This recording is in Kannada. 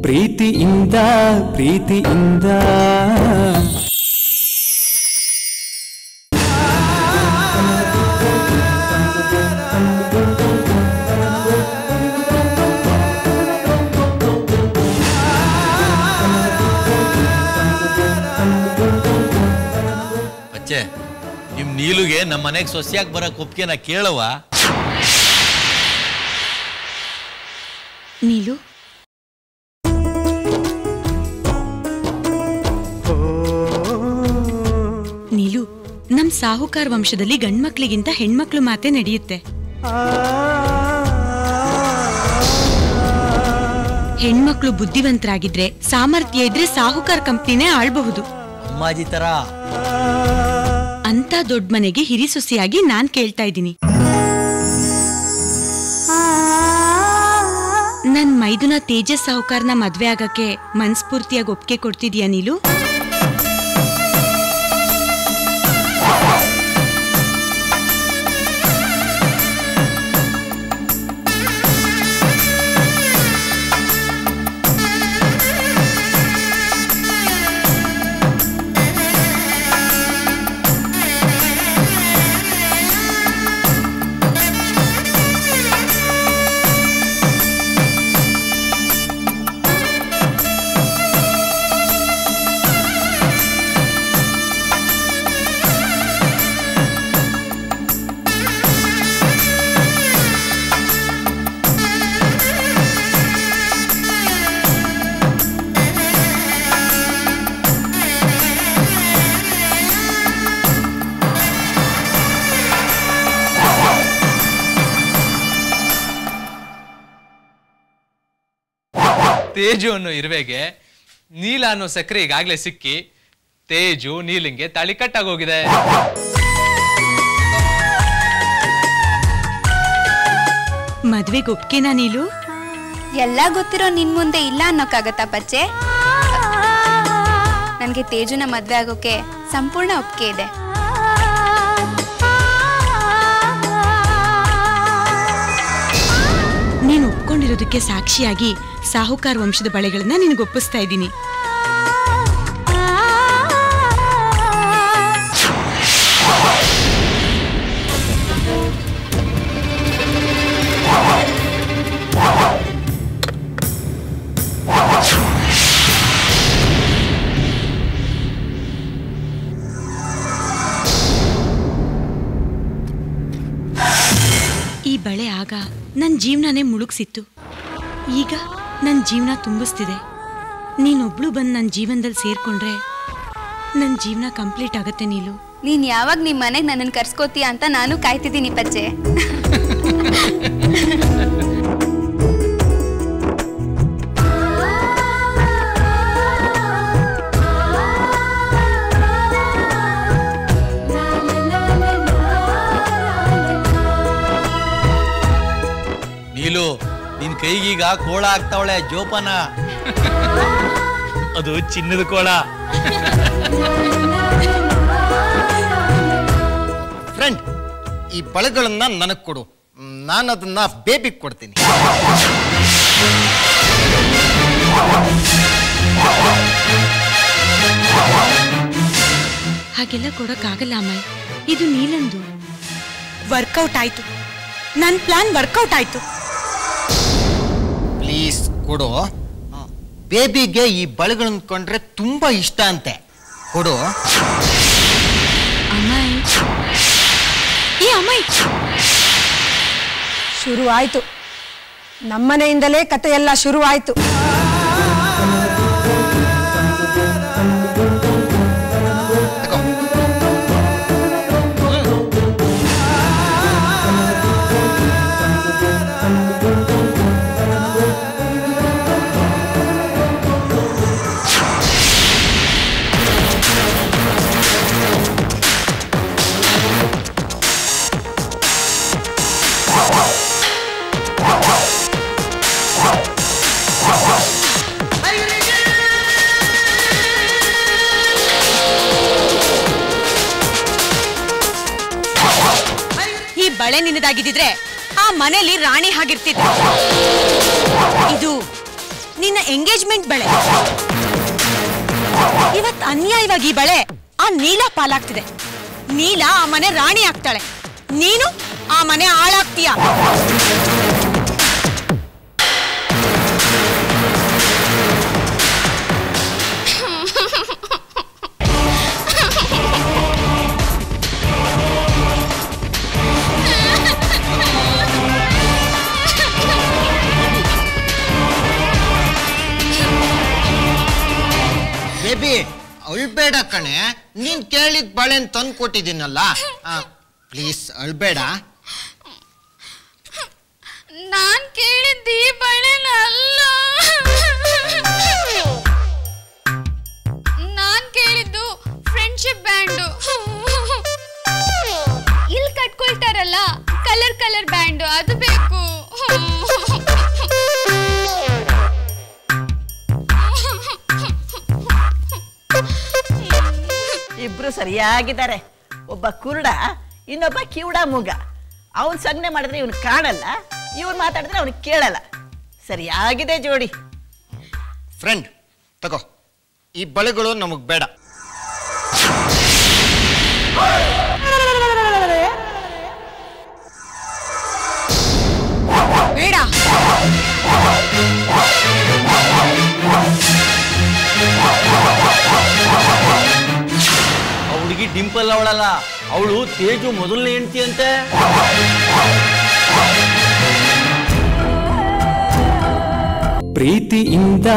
ಪ್ರೀತಿಯಿಂದ ಪ್ರೀತಿಯಿಂದ ಬಚ್ಚೆ ನಿಮ್ ನೀಲುಗೆ ನಮ್ಮ ಮನೆಗೆ ಸೊಸೆಯಾಗಿ ಬರಕ್ ಒಪ್ಪಿಗೆನ ಕೇಳವ. ನೀಲು ನೀಲು, ನಮ್ ಸಾಹುಕಾರ ವಂಶದಲ್ಲಿ ಗಂಡ್ಮಕ್ಳಿಗಿಂತ ಹೆಣ್ಮಕ್ಳು ಮಾತೆ ನಡೆಯುತ್ತೆ. ಹೆಣ್ಮಕ್ಳು ಬುದ್ಧಿವಂತರಾಗಿದ್ರೆ, ಸಾಮರ್ಥ್ಯ ಇದ್ರೆ ಸಾಹುಕಾರ ಕಂಪ್ನಿನೇ ಆಳ್ಬಹುದು. ಅಮ್ಮಾಜಿ ತರ ಅಂತ ದೊಡ್ಡ ಮನೆಗೆ ಹಿರಿ ಸೊಸೆಯಾಗಿ ನಾನ್ ಕೇಳ್ತಾ ಇದ್ದೀನಿ. ನನ್ ಮೈದುನ ತೇಜಸ್ ಸಾಹುಕಾರನ ಮದ್ವೆ ಆಗಕ್ಕೆ ಮನ್ಸ್ಫೂರ್ತಿಯಾಗಿ ಒಪ್ಪಿಗೆ ಕೊಡ್ತಿದ್ಯಾ ನೀಲು? ತೇಜು ಅನ್ನೋ ಇರುವೆಗೆ ನೀಲ ಅನ್ನೋ ಸಕ್ಕರೆ ಈಗಾಗ್ಲೇ ಸಿಕ್ಕಿ ತೇಜು ನೀಲಿಂಗೆ ತಾಳಿ ಕಟ್ಟಾಗೋಗಿದೆ. ಮದ್ವೆಗೆ ಒಪ್ಕೆನಾ ನೀಲು? ಎಲ್ಲ ಗೊತ್ತಿರೋ ನಿನ್ ಮುಂದೆ ಇಲ್ಲ ಅನ್ನೋಕ್ಕಾಗತ್ತಾ ಪಚ್ಚೆ? ನನ್ಗೆ ತೇಜುನ ಮದ್ವೆ ಆಗೋಕೆ ಸಂಪೂರ್ಣ ಒಪ್ಪಿಗೆ ಇದೆ. ನೀನು ಒಪ್ಕೊಂಡಿರೋದಕ್ಕೆ ಸಾಕ್ಷಿಯಾಗಿ ಸಾಹುಕಾರ ವಂಶದ ಬಳೆಗಳನ್ನ ನಿನಗೆ ಒಪ್ಪಿಸ್ತಾ ಇದ್ದೀನಿ. ಈ ಬಳೆ ಆಗ ನನ್ನ ಜೀವನನೇ ಮುಳುಗ್ಸಿತ್ತು. ಈಗ ನನ್ನ ಜೀವನ ತುಂಬಿಸ್ತಿದೆ. ನೀನೊಬ್ಳು ಬಂದು ನನ್ನ ಜೀವನದಲ್ಲಿ ಸೇರ್ಕೊಂಡ್ರೆ ನನ್ನ ಜೀವನ ಕಂಪ್ಲೀಟ್ ಆಗತ್ತೆ ನೀಲು. ನೀನ್ ಯಾವಾಗ ನಿಮ್ ಮನೆಗೆ ನನ್ನನ್ನು ಕರ್ಸ್ಕೋತೀಯ ಅಂತ ನಾನು ಕಾಯ್ತಿದ್ದೀನಿ ಪಚ್ಚೆ. ನೀಲು, ನಿನ್ ಕೈಗೀಗ ಕೋಳ ಆಗ್ತಾವಳೆ ಜೋಪಾನ. ಅದು ಚಿನ್ನದ ಕೋಳ. ಫ್ರೆಂಡ್, ಈ ಬಳೆಗಳನ್ನ ನನಗೆ ಕೊಡು, ನಾನು ಅದನ್ನ ಬೇಬಿಗೆ ಕೊಡ್ತೀನಿ. ಹಾಗೆಲ್ಲ ಕೊಡಕ್ಕಾಗಲ್ಲ ಅಮ್ಮಾಯಿ, ಇದು ನೀಲಂದು. ವರ್ಕೌಟ್ ಆಯ್ತು, ನನ್ನ ಪ್ಲಾನ್ ವರ್ಕೌಟ್ ಆಯ್ತು. ಪ್ಲೀಸ್ ಕೊಡು. ಬೇಬಿಗೆ ಈ ಬಳೆಗಳನ್ನ ಕೊಂಡ್ರೆ ತುಂಬಾ ಇಷ್ಟ ಅಂತೆ. ಕೊಡು ಅಮ್ಮಾಯಿ. ಏ ಅಮ್ಮಾಯಿ, ಶುರು ಆಯ್ತು. ನಮ್ಮನೆಯಿಂದಲೇ ಕತೆ ಎಲ್ಲ ಶುರು ಆಯ್ತು. ಬಳೆ ನಿನ್ನದಾಗಿದ್ದಿದ್ರೆ ಆ ಮನೆಯಲ್ಲಿ ರಾಣಿ ಹಾಗಿರ್ತಿದ್ದೆ. ಇದು ನಿನ್ನ ಎಂಗೇಜ್ಮೆಂಟ್ ಬಳೆ. ಇವತ್ ಅನ್ಯಾಯವಾಗಿ ಈ ಬಳೆ ಆ ನೀಲ ಪಾಲಾಗ್ತಿದೆ. ನೀಲ ಆ ಮನೆ ರಾಣಿ ಆಗ್ತಾಳೆ, ನೀನು ಆ ಮನೆ ಹಾಳಾಗ್ತೀಯ. ಬೇಬಿ ಅಳ್ಬೇಡ ಕಣೆ, ನೀನ್ ಕೇಳಿದ ಬಳೆನ್ ತಂದು ಕೊಟ್ಟಿದ್ದೀನಲ್ಲ, ಪ್ಲೀಸ್ ಅಳ್ಬೇಡ. ನಾನ್ ಕೇಳಿದ್ದಿ ಬಳೆನ ಅಲ್ಲ, ನಾನ್ ಕೇಳಿದ್ದು ಫ್ರೆಂಡ್ಶಿಪ್ ಬ್ಯಾಂಡು. ಇಲ್ಲಿ ಕಟ್ಕೊಳ್ತಾರಲ್ಲ ಕಲರ್ ಕಲರ್ ಬ್ಯಾಂಡು, ಅದು ಬೇಕು. ಇಬ್ರು ಸರಿಯಾಗಿದ್ದಾರೆ. ಒಬ್ಬ ಕುರುಡ, ಇನ್ನೊಬ್ಬ ಕಿವುಡ ಮೂಗ. ಅವನ್ ಸಂಜ್ಞೆ ಮಾಡಿದ್ರೆ ಇವನು ಕಾಣಲ್ಲ, ಇವನು ಮಾತಾಡಿದ್ರೆ ಅವನು ಕೇಳಲ್ಲ. ಸರಿಯಾಗಿದೆ ಜೋಡಿ. ಫ್ರೆಂಡ್ ತಗೋ, ಈ ಬಳೆಗಳು ನಮಗ್ ಬೇಡ. ಬೇಡ. ಹುಡುಗಿ ಡಿಂಪಲ್ ಅವಳಲ್ಲ, ಅವಳು ತೇಜು ಮೊದಲನೇ ಹೆಂಡತಿ ಅಂತೆ. ಪ್ರೀತಿಯಿಂದ